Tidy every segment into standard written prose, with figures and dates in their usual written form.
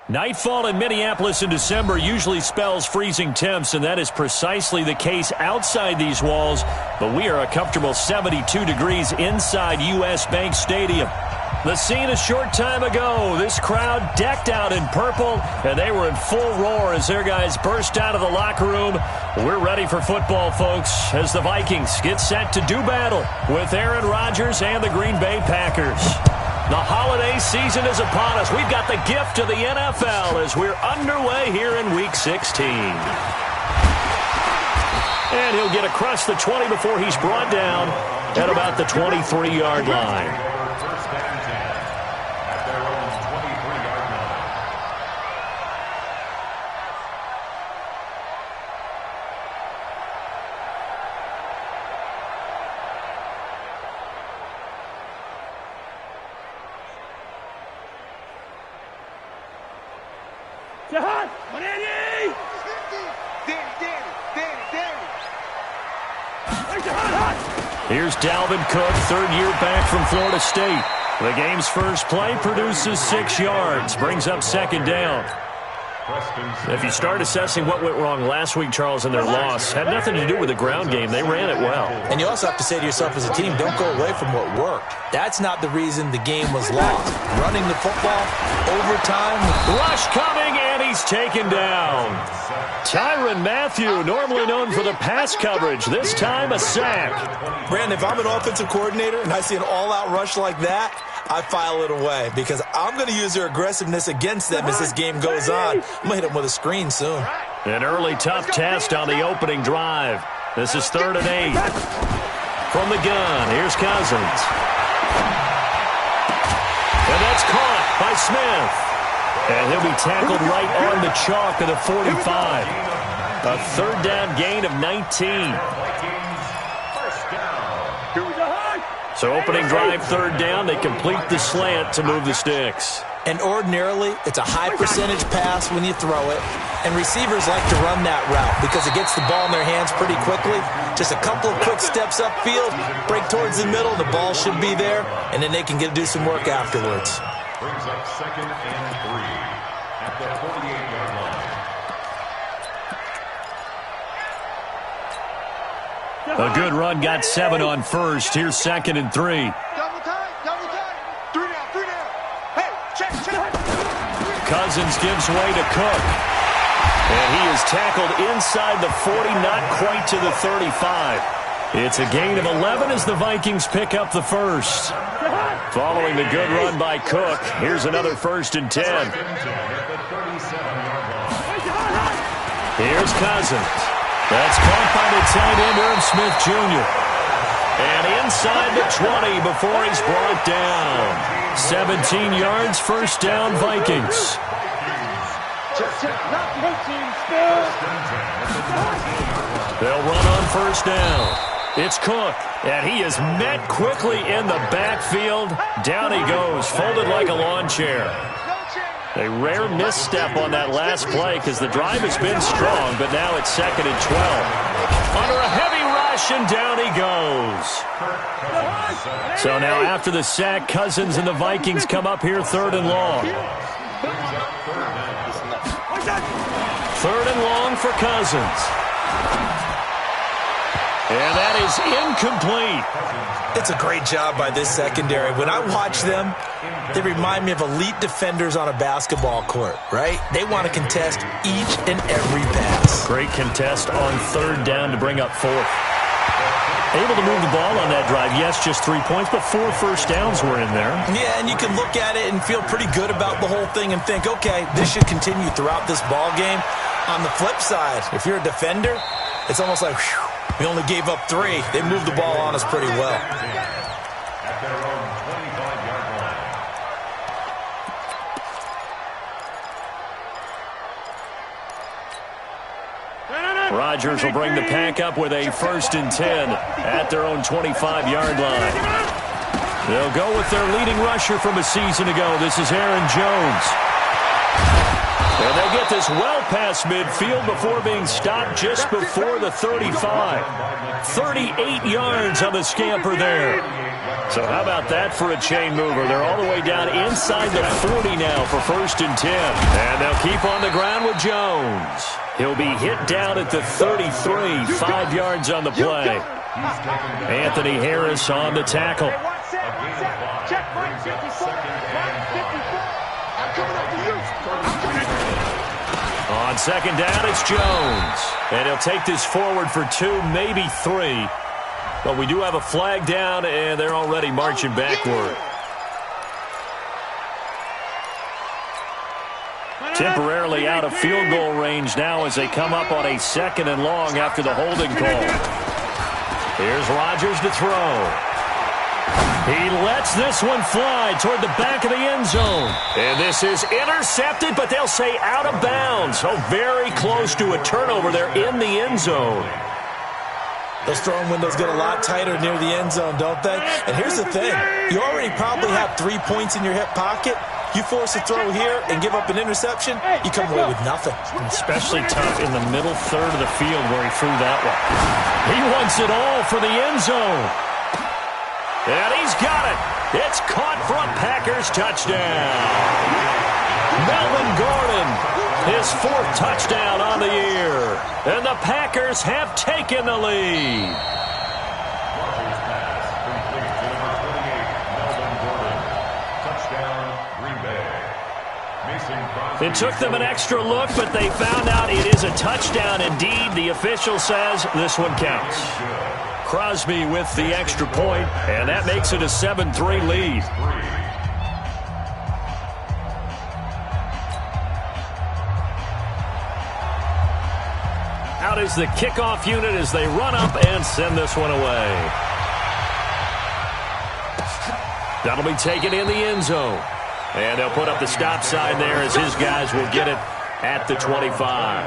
Nightfall in Minneapolis in December usually spells freezing temps, and that is precisely the case outside these walls. But we are a comfortable 72 degrees inside U.S. Bank Stadium. The scene a short time ago, this crowd decked out in purple, and they were in full roar as their guys burst out of the locker room. We're ready for football, folks, as the Vikings get set to do battle with Aaron Rodgers and the Green Bay Packers. The holiday season is upon us. We've got the gift of the NFL as we're underway here in Week 16. And he'll get across the 20 before he's brought down at about the 23-yard line. Here's Dalvin Cook, third year back from Florida State. The game's first play produces 6 yards, brings up second down. If you start assessing what went wrong last week, Charles, in their loss, had nothing to do with the ground game. They ran it well. And you also have to say to yourself as a team, don't go away from what worked. That's not the reason the game was lost. Running the football, overtime. Rush coming, and he's taken down. Tyrann Mathieu, normally known for the pass coverage, this time a sack. Brandon, if I'm an offensive coordinator and I see an all-out rush like that, I file it away because I'm going to use their aggressiveness against them as this game goes on. I'm going to hit them with a screen soon. An early tough test on the opening drive. This is 3rd and 8. From the gun, here's Cousins. And that's caught by Smith. And he'll be tackled right on the chalk of the 45. A 3rd down gain of 19. So opening drive, 3rd down. They complete the slant to move the sticks. And ordinarily, it's a high percentage pass when you throw it. And receivers like to run that route because it gets the ball in their hands pretty quickly. Just a couple of quick steps upfield, break towards the middle, the ball should be there, and then they can do some work afterwards. Brings up 2nd and 3 at the 48-yard line. A good run got 7 on first. Here's 2nd and 3. Double time, 3 down. Hey, check. Cousins gives way to Cook. And he is tackled inside the 40, not quite to the 35. It's a gain of 11 as the Vikings pick up the first. Following the good run by Cook, here's another 1st and 10. Here's Cousins. That's caught by the tight end, Irv Smith Jr. And inside the 20 before he's brought down. 17 yards, 1st down, Vikings. They'll run on 1st down. It's Cook, and he is met quickly in the backfield. Down he goes, folded like a lawn chair. A rare misstep on that last play because the drive has been strong, but now it's 2nd and 12. Under a heavy rush, and down he goes. So now after the sack, Cousins and the Vikings come up here 3rd and long. 3rd and long for Cousins. And that is incomplete. It's a great job by this secondary. When I watch them, they remind me of elite defenders on a basketball court, right? They want to contest each and every pass. Great contest on 3rd down to bring up 4th. Able to move the ball on that drive. Yes, just 3 points, but 4 first downs were in there. Yeah, and you can look at it and feel pretty good about the whole thing and think, okay, this should continue throughout this ball game. On the flip side, if you're a defender, it's almost like, whew, we only gave up 3. They moved the ball on us pretty well. At their own 25-yard line. Rodgers will bring the pack up with a 1st and 10 at their own 25-yard line. They'll go with their leading rusher from a season ago. This is Aaron Jones. And they get this well past midfield before being stopped just before the 35. 38 yards on the scamper there. So how about that for a chain mover? They're all the way down inside the 40 now for 1st and 10. And they'll keep on the ground with Jones. He'll be hit down at the 33, 5 yards on the play. Anthony Harris on the tackle. Check line 54. Line 54. I'm coming up to you. On 2nd down, it's Jones. And he'll take this forward for 2, maybe 3. But we do have a flag down, and they're already marching backward. Temporarily out of field goal range now as they come up on a 2nd and long after the holding call. Here's Rodgers to throw. He lets this one fly toward the back of the end zone. And this is intercepted, but they'll say out of bounds. So very close to a turnover there in the end zone. Those throwing windows get a lot tighter near the end zone, don't they? And here's the thing. You already probably have 3 points in your hip pocket. You force a throw here and give up an interception, you come away with nothing. Especially tough in the middle third of the field where he threw that one. He wants it all for the end zone. And he's got it. It's caught for a Packers touchdown. Melvin Gordon, his 4th touchdown on the year. And the Packers have taken the lead. It took them an extra look, but they found out it is a touchdown indeed. The official says this one counts. Crosby with the extra point, and that makes it a 7-3 lead. Out is the kickoff unit as they run up and send this one away. That'll be taken in the end zone. And they'll put up the stop sign there as his guys will get it at the 25.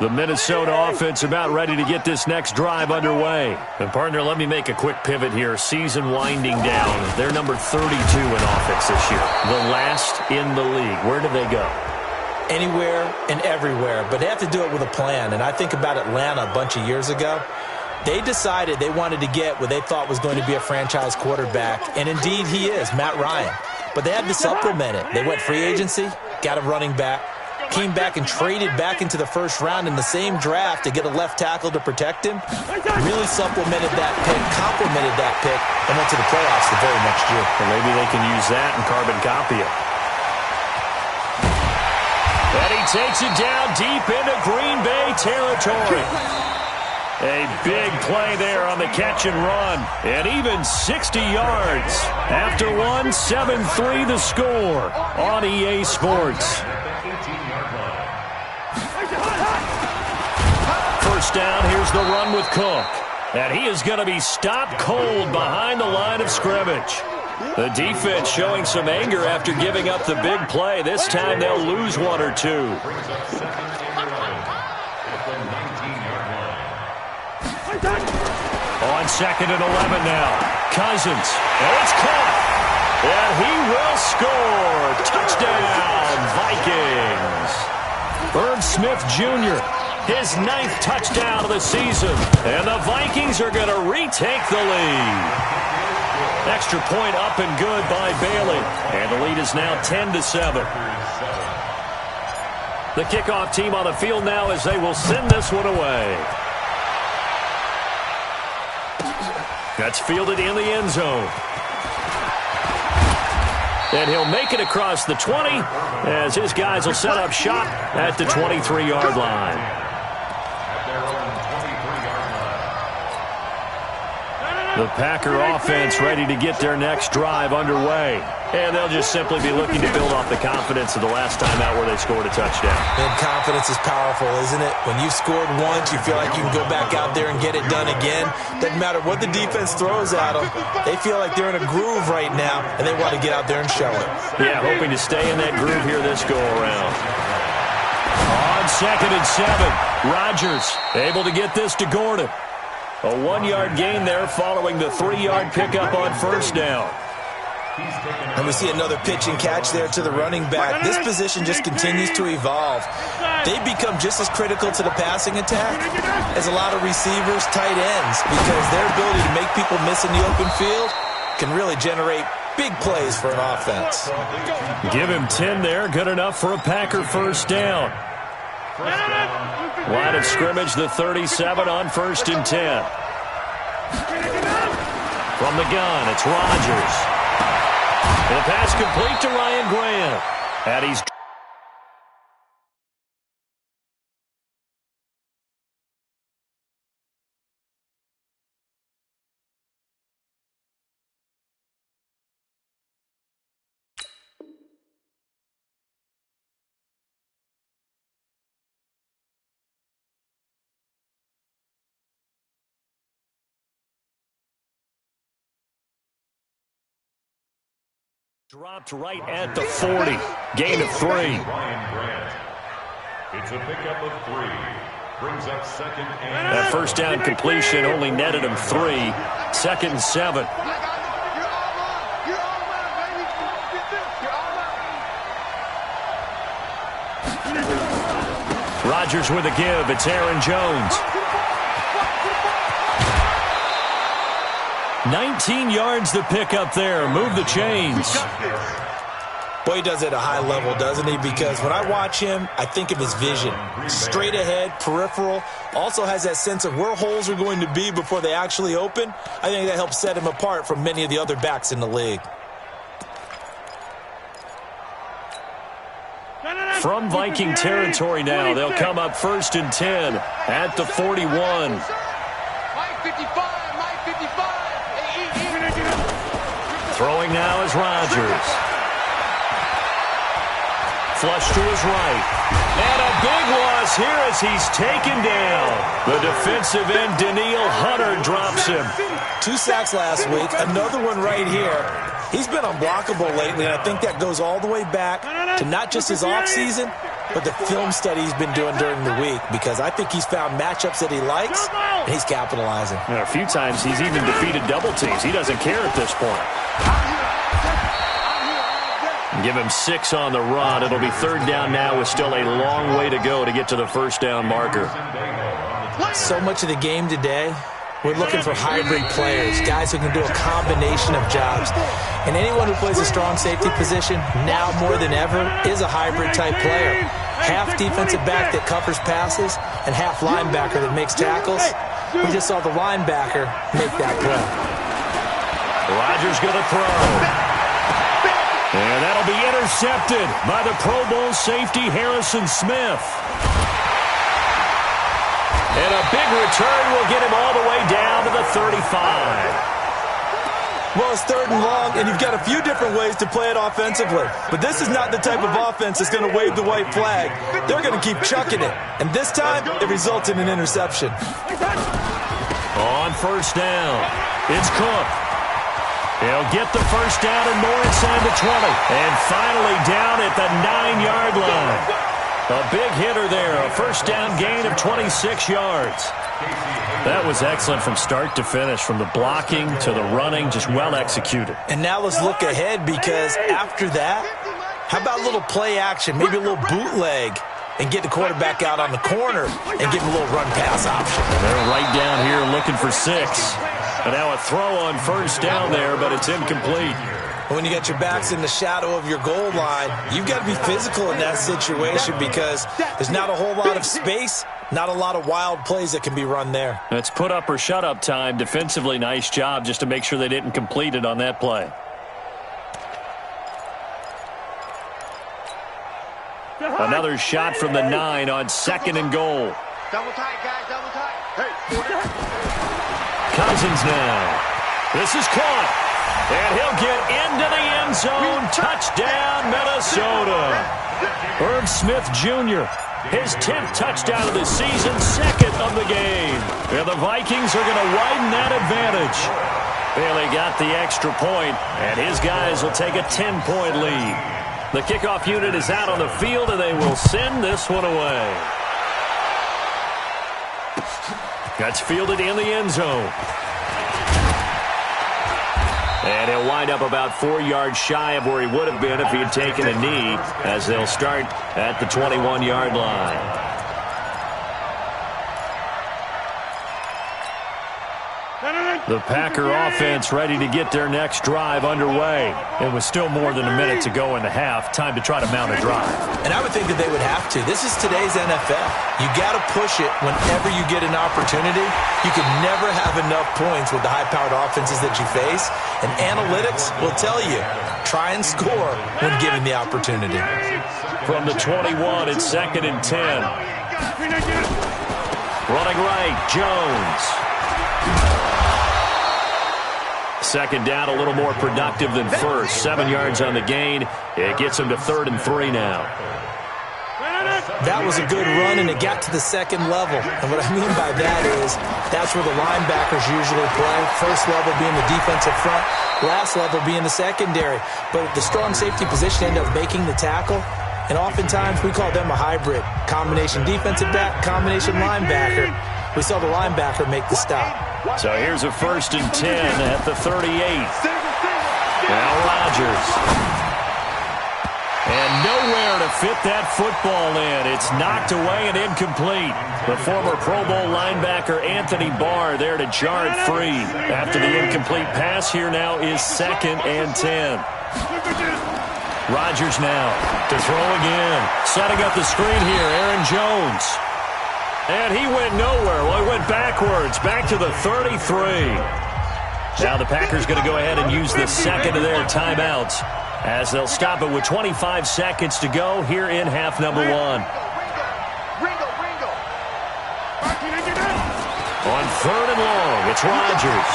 The Minnesota offense about ready to get this next drive underway. And, partner, let me make a quick pivot here. Season winding down. They're number 32 in offense this year. The last in the league. Where do they go? Anywhere and everywhere, but they have to do it with a plan. And I think about Atlanta a bunch of years ago. They decided they wanted to get what they thought was going to be a franchise quarterback, and indeed he is, Matt Ryan. But they had to supplement it. They went free agency, got a running back, came back and traded back into the first round in the same draft to get a left tackle to protect him. Really supplemented that pick, complemented that pick, and went to the playoffs the very next year. Well, maybe they can use that and carbon copy it. And he takes it down deep into Green Bay territory. A big play there on the catch and run. And even 60 yards. After one, 7-3 the score on EA Sports. First down, here's the run with Cook. And he is going to be stopped cold behind the line of scrimmage. The defense showing some anger after giving up the big play. This time they'll lose one or two. On 2nd and 11 now. Cousins. And it's caught. And he will score. Touchdown, Vikings. Irv Smith Jr., his 9th touchdown of the season. And the Vikings are going to retake the lead. Extra point up and good by Bailey. And the lead is now 10-7. The kickoff team on the field now as they will send this one away. That's fielded in the end zone. And he'll make it across the 20 as his guys will set up shop at the 23-yard line. The Packer offense ready to get their next drive underway. And they'll just simply be looking to build off the confidence of the last time out where they scored a touchdown. And confidence is powerful, isn't it? When you've scored once, you feel like you can go back out there and get it done again. Doesn't matter what the defense throws at them. They feel like they're in a groove right now, and they want to get out there and show it. Yeah, hoping to stay in that groove here this go-around. On 2nd and 7, Rodgers able to get this to Gordon. A 1-yard gain there following the 3-yard pickup on first down. And we see another pitch and catch there to the running back. This position just continues to evolve. They become just as critical to the passing attack as a lot of receivers, tight ends, because their ability to make people miss in the open field can really generate big plays for an offense. Give him 10 there. Good enough for a Packer first down. Line of scrimmage, the 37 on 1st and 10. From the gun, it's Rodgers. The pass complete to Ryan Graham. And he's dropped right at the 40. Gain of 3. Ryan Grant. It's a pickup of 3. Brings up 2nd and... That first down completion only netted him 3. 2nd and 7. Rodgers with a give. It's Aaron Jones. 19 yards to pick up there. Move the chains. Boy, he does it at a high level, doesn't he? Because when I watch him, I think of his vision. Straight ahead, peripheral. Also has that sense of where holes are going to be before they actually open. I think that helps set him apart from many of the other backs in the league. From Viking territory now, they'll come up 1st and 10 at the 41. Throwing now is Rodgers. Flush to his right. And a big loss here as he's taken down. The defensive end, Daniil Hunter, drops him. 2 sacks last week, another one right here. He's been unblockable lately, and I think that goes all the way back to not just his offseason, but the film study he's been doing during the week, because I think he's found matchups that he likes, and he's capitalizing. A few times he's even defeated double teams. He doesn't care at this point. Give him 6 on the run. It'll be 3rd down now with still a long way to go to get to the first down marker. So much of the game today, we're looking for hybrid players, guys who can do a combination of jobs. And anyone who plays a strong safety position, now more than ever, is a hybrid-type player. Half defensive back that covers passes and half linebacker that makes tackles. We just saw the linebacker make that play. Rodgers going to throw. And that'll be intercepted by the Pro Bowl safety Harrison Smith. And a big return will get him all the way down to the 35. Well, it's 3rd and long, and you've got a few different ways to play it offensively. But this is not the type of offense that's going to wave the white flag. They're going to keep chucking it. And this time, it results in an interception. On first down, it's Cook. He'll get the first down and more inside the 20. And finally down at the 9-yard line. A big hitter there, a first down gain of 26 yards. That was excellent from start to finish, from the blocking to the running, just well executed. And now let's look ahead, because after that, how about a little play action, maybe a little bootleg, and get the quarterback out on the corner and give him a little run-pass option. And they're right down here looking for 6. And now a throw on first down there, but it's incomplete. When you got your backs in the shadow of your goal line, you've got to be physical in that situation, because there's not a whole lot of space, not a lot of wild plays that can be run there. It's put up or shut up time. Defensively, nice job just to make sure they didn't complete it on that play. Another shot from the 9 on 2nd and goal. Double tight, guys, double tight. Hey. Cousins now. This is caught. And he'll get into the end zone. Touchdown, Minnesota. Irv Smith Jr., his 10th touchdown of the season, 2nd of the game. And the Vikings are going to widen that advantage. Bailey got the extra point, and his guys will take a 10-point lead. The kickoff unit is out on the field, and they will send this one away. That's fielded in the end zone. And he'll wind up about 4 yards shy of where he would have been if he had taken a knee, as they'll start at the 21-yard line. The Packer offense ready to get their next drive underway. It was still more than a minute to go in the half. Time to try to mount a drive. And I would think that they would have to. This is today's NFL. You got to push it whenever you get an opportunity. You can never have enough points with the high-powered offenses that you face. And analytics will tell you, try and score when given the opportunity. From the 21, it's 2nd and 10. Running right, Jones. Second down, a little more productive than first. 7 yards on the gain. It gets him to 3rd and 3 now. That was a good run, and it got to the second level. And what I mean by that is that's where the linebackers usually play. First level being the defensive front, last level being the secondary. But the strong safety position ended up making the tackle. And oftentimes we call them a hybrid. Combination defensive back, combination linebacker. We saw the linebacker make the stop. So here's a 1st and 10 at the 38. Now Rodgers. And nowhere to fit that football in. It's knocked away and incomplete. The former Pro Bowl linebacker Anthony Barr there to jar it free. After the incomplete pass, here now is 2nd and 10. Rodgers now to throw again. Setting up the screen here, Aaron Jones. And he went nowhere. Well, he went backwards, back to the 33. Now the Packers going to go ahead and use the second of their timeouts as they'll stop it with 25 seconds to go here in half number 1. On 3rd and long, it's Rodgers.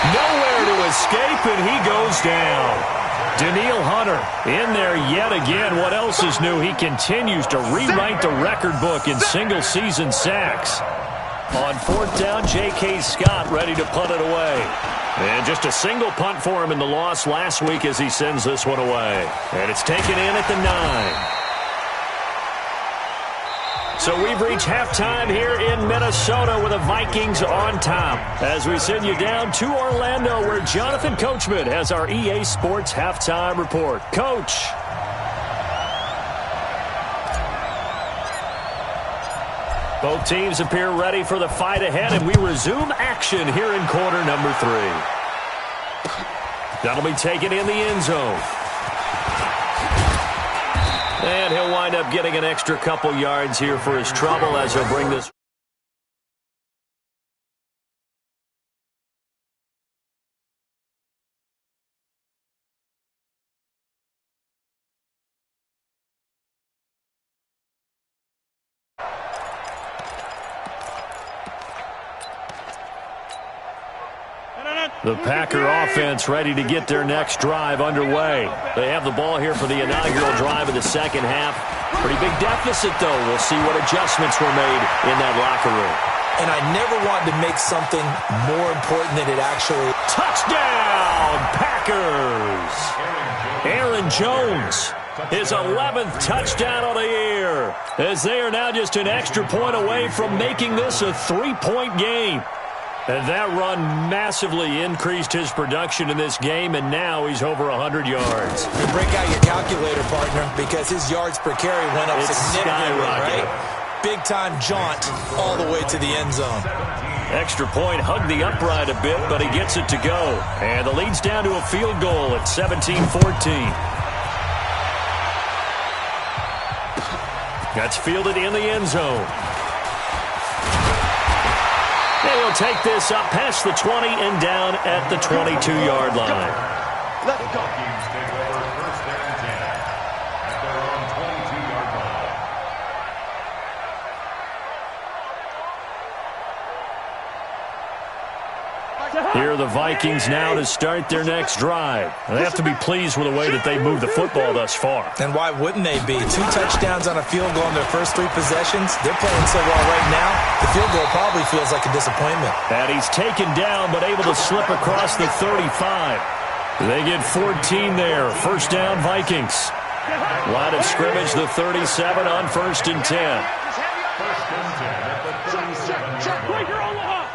Nowhere to escape, and he goes down. Danielle Hunter in there yet again. What else is new? He continues to rewrite the record book in single-season sacks. On 4th down, J.K. Scott ready to punt it away. And just a single punt for him in the loss last week as he sends this one away. And it's taken in at the 9. So we've reached halftime here in Minnesota with the Vikings on top. As we send you down to Orlando where Jonathan Coachman has our EA Sports halftime report. Coach. Both teams appear ready for the fight ahead, and we resume action here in quarter number 3. That'll be taken in the end zone. And he'll wind up getting an extra couple yards here for his trouble as he'll bring this. The Packer offense ready to get their next drive underway. They have the ball here for the inaugural drive of the second half. Pretty big deficit, though. We'll see what adjustments were made in that locker room. And I never wanted to make something more important than it actually. Touchdown, Packers! Aaron Jones, his 11th touchdown of the year, as they are now just an extra point away from making this a 3-point game. And that run massively increased his production in this game, and now he's over 100 yards. You break out your calculator, partner, because his yards per carry went up significantly, right? Big-time jaunt all the way to the end zone. Extra point, hugged the upright a bit, but he gets it to go. And the lead's down to a field goal at 17-14. That's fielded in the end zone. They will take this up past the 20 and down at the 22-yard line. Let's go. Vikings take over 1st and 10 at their own 22-yard line. Here are the Vikings now to start their next drive. They have to be pleased with the way that they moved the football thus far. And why wouldn't they be? 2 touchdowns on a field goal in their first 3 possessions. They're playing so well right now, the field goal probably feels like a disappointment. And he's taken down but able to slip across the 35. They get 14 there. 1st down, Vikings. Line of scrimmage, the 37 on 1st and 10. First and 10 at the 37-yard line.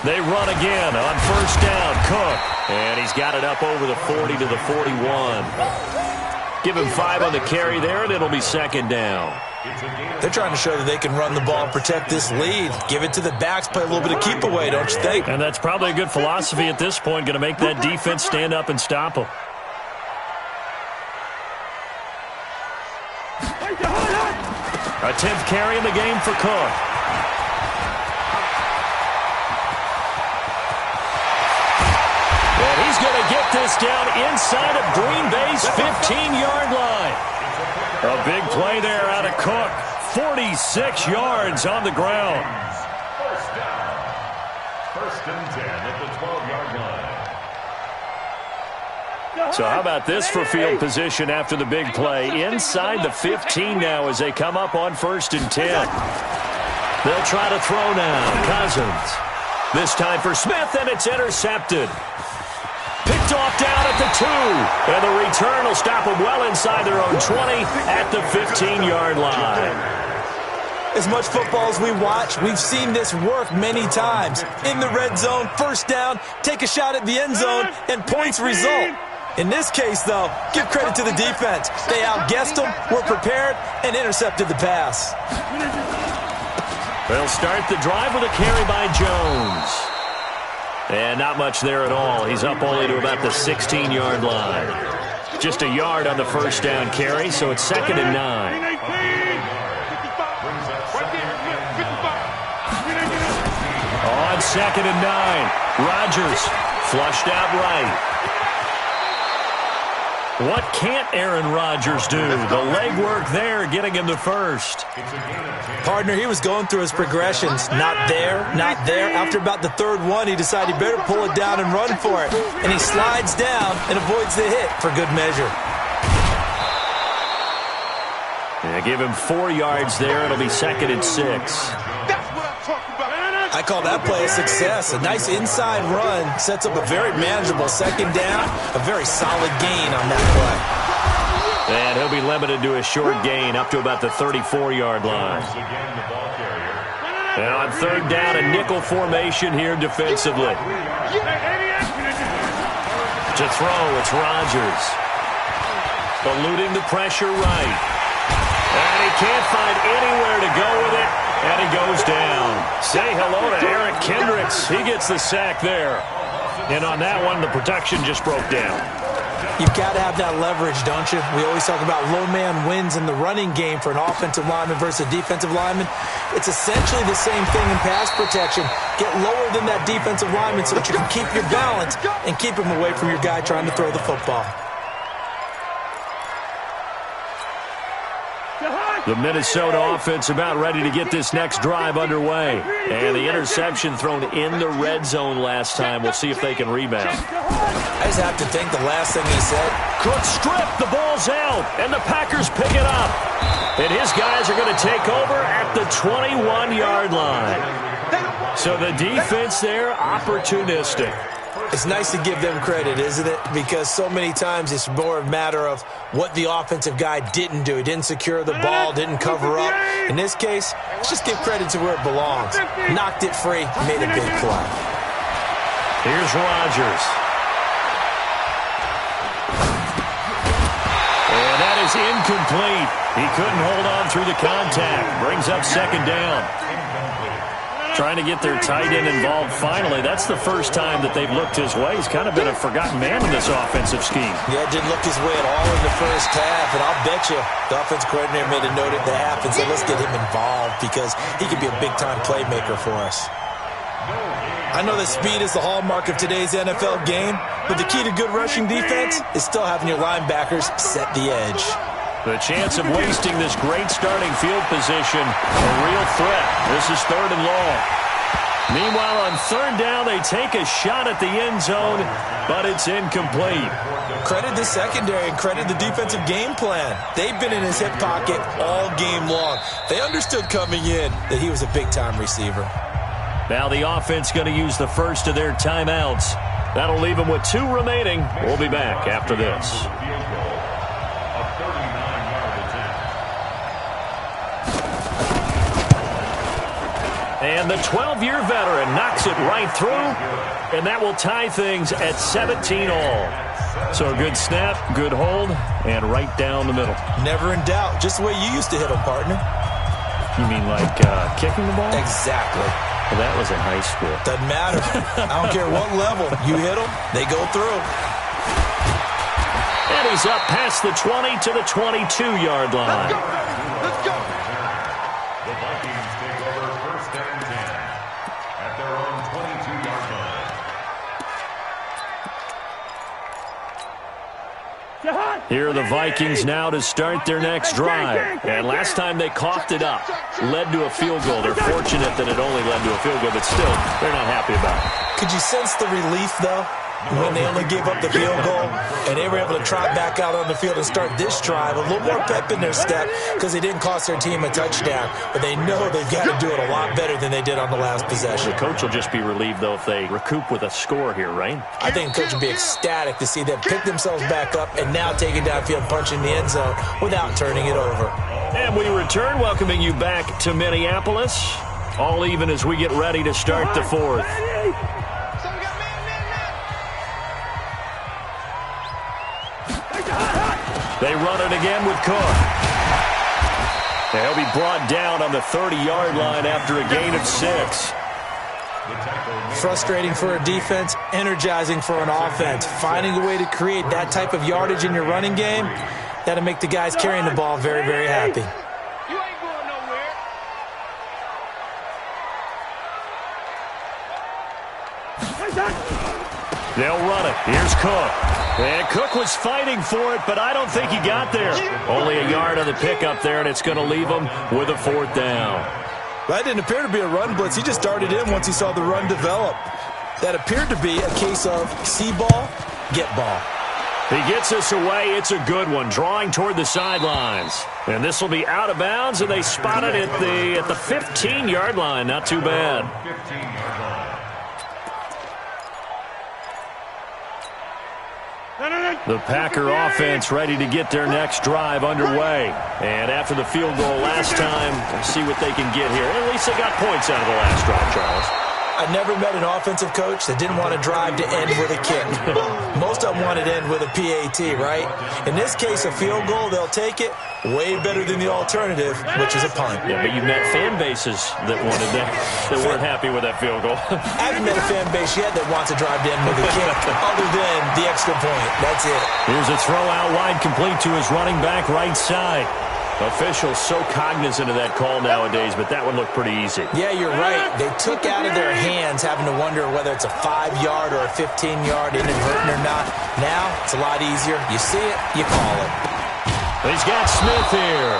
They run again on first down. Cook. And he's got it up over the 40 to the 41. Give him 5 on the carry there, and it'll be second down. They're trying to show that they can run the ball and protect this lead. Give it to the backs, play a little bit of keep away, don't you think? And that's probably a good philosophy at this point, going to make that defense stand up and stop them. A 10th carry in the game for Cook. And he's going to get this down inside of Green Bay's 15-yard line. A big play there out of Cook. 46 yards on the ground. First down. First and 10 at the 12-yard line. So how about this for field position after the big play? Inside the 15 now as they come up on first and 10. They'll try to throw now. Cousins. This time for Smith, and it's intercepted. Picked off down at the 2. And the return will stop them well inside their own 20 at the 15-yard line. As much football as we watch, we've seen this work many times. In the red zone, first down, take a shot at the end zone, and points result. In this case, though, give credit to the defense. They outguessed them, were prepared, and intercepted the pass. They'll start the drive with a carry by Jones. And not much there at all. He's up only to about the 16-yard line. Just a yard on the first down carry, so it's second and 9. On second and 9, Rodgers flushed out right. What can't Aaron Rodgers do? The legwork there getting him to first. Partner, he was going through his progressions. Not there, not there. After about the third one, he decided he better pull it down and run for it. And he slides down and avoids the hit for good measure. Yeah, give him 4 yards there. It'll be second and 6. I call that play a success. A nice inside run sets up a very manageable second down. A very solid gain on that play. And he'll be limited to a short gain up to about the 34-yard line. And on third down, a nickel formation here defensively. To throw, it's Rodgers. Eluding the pressure right. And he can't find anywhere to go with it. And he goes down. Say hello to Eric Kendricks. He gets the sack there. And on that one, the protection just broke down. You've got to have that leverage, don't you? We always talk about low man wins in the running game for an offensive lineman versus a defensive lineman. It's essentially the same thing in pass protection. Get lower than that defensive lineman so that you can keep your balance and keep him away from your guy trying to throw the football. The Minnesota offense about ready to get this next drive underway. And the interception thrown in the red zone last time. We'll see if they can rebound. I just have to think the last thing he said. Cook stripped, the ball's out, and the Packers pick it up. And his guys are going to take over at the 21-yard line. So the defense there, opportunistic. It's nice to give them credit, isn't it? Because so many times it's more a matter of what the offensive guy didn't do. He didn't secure the ball, didn't cover up. In this case, let's just give credit to where it belongs. Knocked it free, made a big play. Here's Rodgers. And that is incomplete. He couldn't hold on through the contact. Brings up second down. Trying to get their tight end involved finally. That's the first time that they've looked his way. He's kind of been a forgotten man in this offensive scheme. Yeah, didn't look his way at all in the first half. And I'll bet you the offense coordinator made a note at the half and said, let's get him involved because he could be a big-time playmaker for us. I know that speed is the hallmark of today's NFL game, but the key to good rushing defense is still having your linebackers set the edge. The chance of wasting this great starting field position, a real threat. This is third and long. Meanwhile, on third down, they take a shot at the end zone, but it's incomplete. Credit the secondary and credit the defensive game plan. They've been in his hip pocket all game long. They understood coming in that he was a big-time receiver. Now the offense going to use the first of their timeouts. That'll leave them with 2 remaining. We'll be back after this. And the 12-year veteran knocks it right through, and that will tie things at 17 all. So a good snap, good hold, and right down the middle. Never in doubt. Just the way you used to hit them, partner. You mean like kicking the ball? Exactly. Well, that was in high school. Doesn't matter. I don't care what level. You hit them, they go through. And he's up past the 20 to the 22-yard line. Let's go. Let's go. The Vikings take over first and 10 at their own 22-yard line. Here are the Vikings now to start their next drive. And last time they coughed it up, led to a field goal. They're fortunate that it only led to a field goal, but still, they're not happy about it. Could you sense the relief, though, when they only gave up the field goal and they were able to trot back out on the field and start this drive? A little more pep in their step because they didn't cost their team a touchdown, but they know they've got to do it a lot better than they did on the last possession. The coach will just be relieved, though, if they recoup with a score here, right? I think the coach would be ecstatic to see them pick themselves back up and now take it downfield, punch in the end zone without turning it over. And we return, welcoming you back to Minneapolis. All even as we get ready to start the fourth. They run it again with Cook. He'll be brought down on the 30-yard line after a gain of 6. Frustrating for a defense, energizing for an offense. Finding a way to create that type of yardage in your running game, that'll make the guys carrying the ball very, very happy. You ain't going nowhere. They'll run it. Here's Cook. And Cook was fighting for it, but I don't think he got there. Only a yard on the pickup there, and it's going to leave him with a 4th down. That didn't appear to be a run blitz. He just started in once he saw the run develop. That appeared to be a case of see ball, get ball. He gets us away. It's a good one, drawing toward the sidelines. And this will be out of bounds, and they spot it at the 15-yard line. Not too bad. 15-yard line. The Packer offense ready to get their next drive underway. And after the field goal last time, we'll see what they can get here. At least they got points out of the last drive, Charles. I never met an offensive coach that didn't want to drive to end with a kick. Most of them wanted to end with a PAT, right? In this case, a field goal, they'll take it. Way better than the alternative, which is a punt. Yeah, but you met fan bases that wanted that weren't happy with that field goal. I haven't met a fan base yet that wants to drive to end with a kick, other than the extra point. That's it. Here's a throw out wide, complete to his running back right side. Officials so cognizant of that call nowadays, but that one looked pretty easy. Yeah, you're right. They took out of their hands having to wonder whether it's a 5-yard or a 15-yard, inadvertent or not. Now, it's a lot easier. You see it, you call it. He's got Smith here.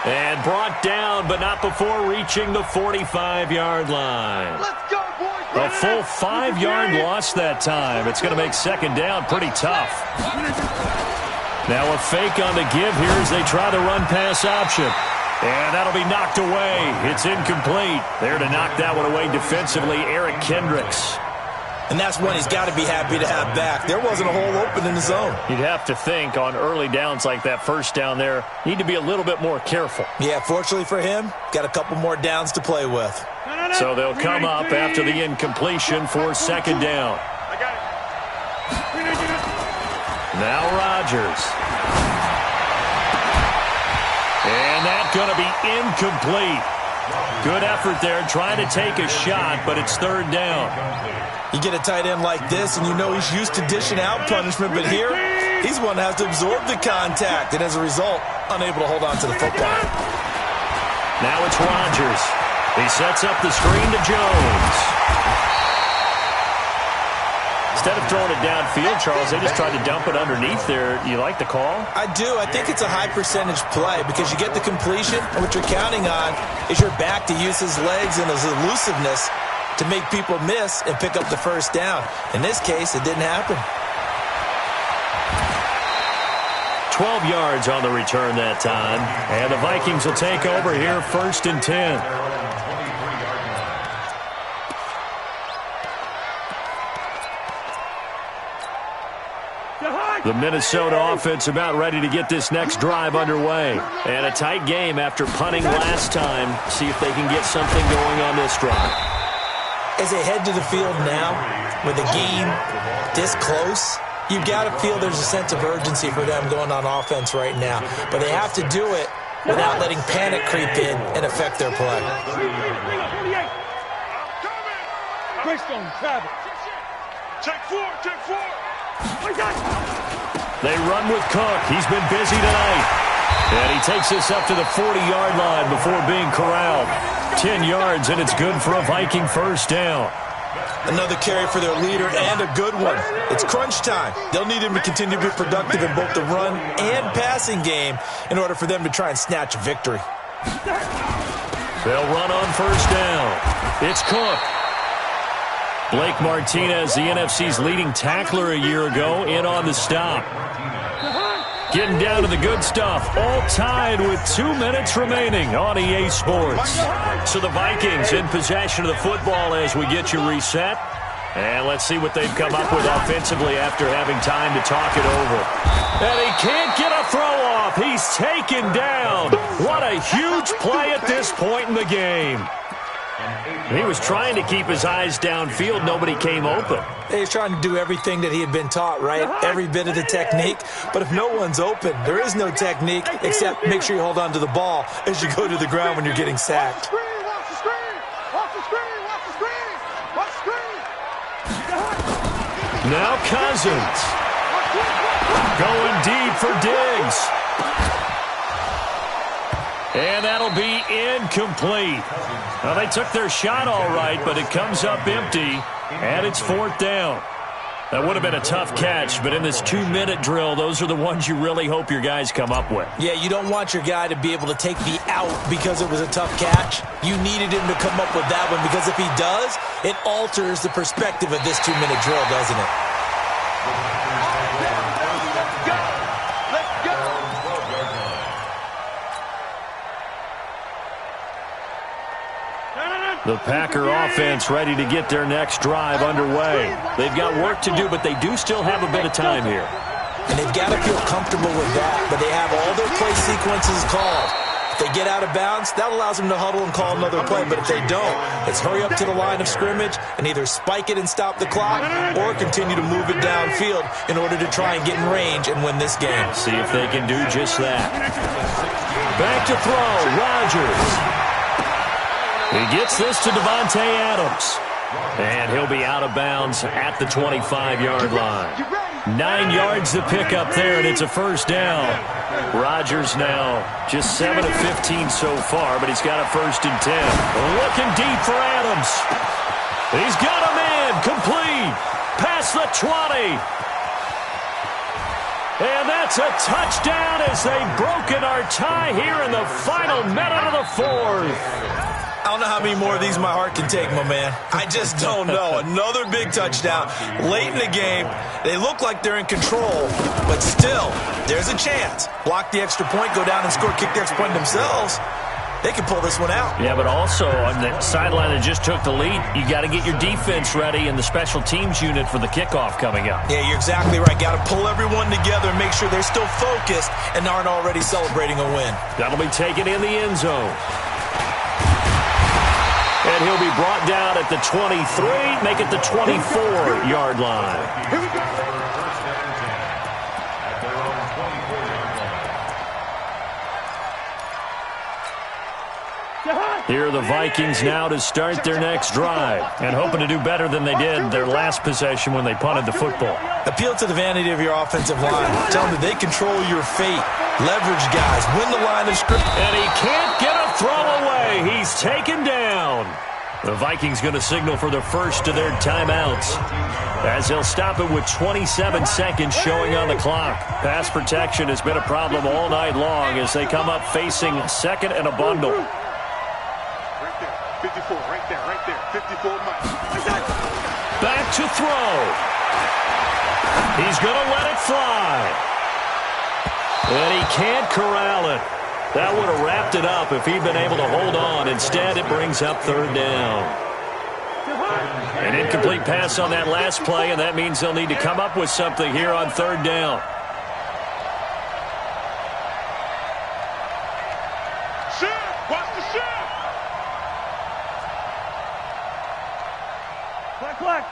And brought down, but not before reaching the 45-yard line. Let's go, boys. A full 5-yard loss that time. It's going to make 2nd down pretty tough. Now a fake on the give here as they try the run-pass option. And that'll be knocked away. It's incomplete. There to knock that one away defensively, Eric Kendricks. And that's one he's got to be happy to have back. There wasn't a hole open in the zone. You'd have to think on early downs like that, first down there, need to be a little bit more careful. Yeah, fortunately for him, got a couple more downs to play with. So they'll come up after the incompletion for 2nd down. I got it. Now Rodgers. And that's going to be incomplete. Good effort there, trying to take a shot, but it's 3rd down. You get a tight end like this, and you know he's used to dishing out punishment, but here, he's one that has to absorb the contact, and as a result, unable to hold on to the football. Now it's Rodgers. He sets up the screen to Jones. Instead of throwing it downfield, Charles, they just tried to dump it underneath there. You like the call? I do. I think it's a high-percentage play because you get the completion, and what you're counting on is your back to use his legs and his elusiveness to make people miss and pick up the 1st down. In this case, it didn't happen. 12 yards on the return that time. And the Vikings will take over here 1st and 10. The Minnesota offense about ready to get this next drive underway. And a tight game after punting last time. See if they can get something going on this drive. As they head to the field now, with the game this close, you've got to feel there's a sense of urgency for them going on offense right now. But they have to do it without letting panic creep in and affect their play. Greystone, travel. Take four. They run with Cook. He's been busy tonight. And he takes this up to the 40-yard line before being corralled. 10 yards, and it's good for a Viking first down. Another carry for their leader, and a good one. It's crunch time. They'll need him to continue to be productive in both the run and passing game in order for them to try and snatch a victory. They'll run on first down. It's Cook. Blake Martinez, the NFC's leading tackler a year ago, in on the stop. Getting down to the good stuff, all tied with 2 minutes remaining on EA Sports. So the Vikings in possession of the football as we get you reset. And let's see what they've come up with offensively after having time to talk it over. And he can't get a throw off. He's taken down. What a huge play at this point in the game. He was trying to keep his eyes downfield. Nobody came open. He's trying to do everything that he had been taught, right? Every bit of the technique. But if no one's open, there is no technique except make sure you hold on to the ball as you go to the ground when you're getting sacked. Now Cousins. Going deep for Diggs. And that'll be incomplete. Well, they took their shot all right, but it comes up empty, and it's fourth down. That would have been a tough catch, but in this 2-minute drill, those are the ones you really hope your guys come up with. Yeah, you don't want your guy to be able to take the out because it was a tough catch. You needed him to come up with that one because if he does, it alters the perspective of this 2-minute drill, doesn't it? The Packer offense ready to get their next drive underway. They've got work to do, but they do still have a bit of time here. And they've got to feel comfortable with that, but they have all their play sequences called. If they get out of bounds, that allows them to huddle and call another play, but if they don't, it's hurry up to the line of scrimmage and either spike it and stop the clock or continue to move it downfield in order to try and get in range and win this game. See if they can do just that. Back to throw, Rodgers. He gets this to Devontae Adams. And he'll be out of bounds at the 25-yard line. 9 yards to pick up there, and it's a first down. Rodgers now just 7 of 15 so far, but he's got a 1st and 10. Looking deep for Adams. He's got him in. Complete. Past the 20. And that's a touchdown as they've broken our tie here in the final minute of the fourth. I don't know how many more of these my heart can take, my man. I just don't know. Another big touchdown late in the game. They look like they're in control, but still, there's a chance. Block the extra point, go down and score, kick the extra point themselves. They can pull this one out. Yeah, but also on the sideline that just took the lead, you got to get your defense ready and the special teams unit for the kickoff coming up. Yeah, you're exactly right. Got to pull everyone together and make sure they're still focused and aren't already celebrating a win. That'll be taken in the end zone. And he'll be brought down at the 23, make it the 24-yard line. Here we go. Here are the Vikings now to start their next drive and hoping to do better than they did their last possession when they punted the football. Appeal to the vanity of your offensive line. Tell them that they control your fate. Leverage guys. Win the line of scrimmage. And he can't get a throw away. He's taken down. The Vikings going to signal for the first of their timeouts as they'll stop it with 27 seconds showing on the clock. Pass protection has been a problem all night long as they come up facing second and a bundle. Right there, 54, right there, 54 miles. Back to throw. He's going to let it fly. And he can't corral it. That would have wrapped it up if he'd been able to hold on. Instead, it brings up third down. An incomplete pass on that last play, and that means they'll need to come up with something here on third down. Shift! Watch the shift! Flag.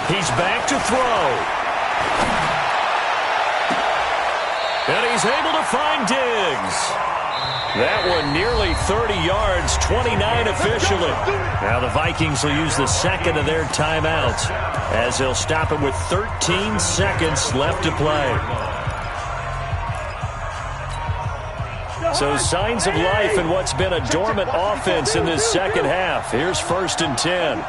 He's back to throw. And he's able to find Diggs. That one nearly 30 yards, 29 officially. Now the Vikings will use the second of their timeouts as they'll stop it with 13 seconds left to play. So signs of life in what's been a dormant offense in this second half. Here's 1st and 10. Let's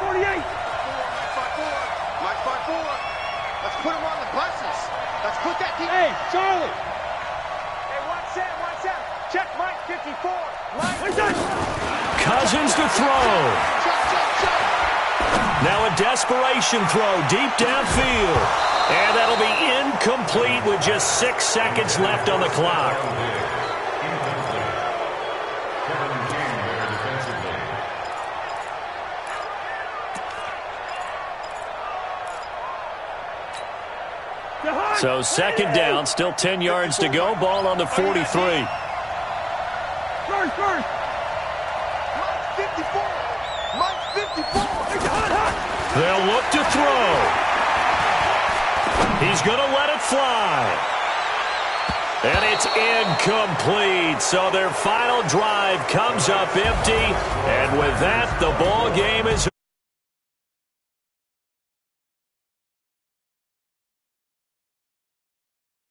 put him on the buses. Let's put that deep. Hey, Charlie. Hey, watch that. Check Mike 54. Cousins to throw. Now a desperation throw deep downfield. And that'll be incomplete with just 6 seconds left on the clock. So 2nd down, still 10 yards to go. Ball on the 43. First. Mike 54. They'll look to throw. He's going to let it fly. And it's incomplete. So their final drive comes up empty. And with that, the ball game is